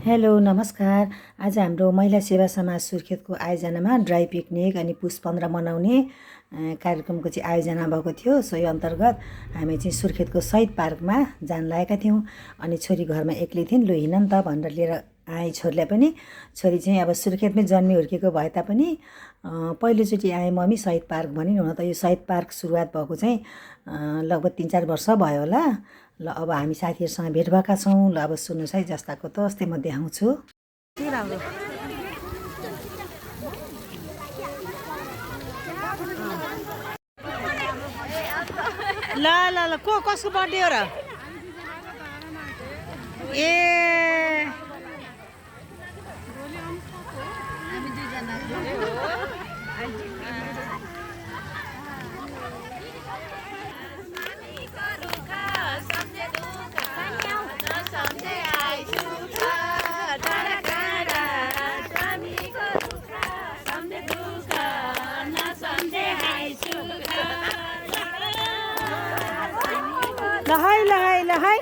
Hello नमस्कार। आज हाम्रो महिला सेवा समाज सुर्खेतको आयोजनामा ड्राई पिकनिक अनि पुस 15 मनाउने कार्यक्रमको चाहिँ आयोजना भएको थियो। सोही अन्तर्गत हामी चाहिँ सुर्खेतको शहीद पार्कमा जान लागेका थियौँ। अनि छोरी घरमा एक्लै थिइन्, लु हिँड न त भनेर लिएर आएँ छोरीलाई पनि। छोरी चाहिँ अब सुर्खेतमै जन्मी हुर्केको भए तापनि पहिलोचोटि आएँ मम्मी शहीद पार्क भनिन्। हुन त यो शहीद पार्क सुरुवात भएको चाहिँ लगभग 3-4 वर्ष भयो होला। ल अब हामी साथीहरूसँग भेट भएका छौँ। ल अब सुन्नुहोस् है, जस्ताको तस्तै म देखाउँछु। के राम्रो ल ल ल को कसको बर्थडे हो र? ए ल है ल है ल है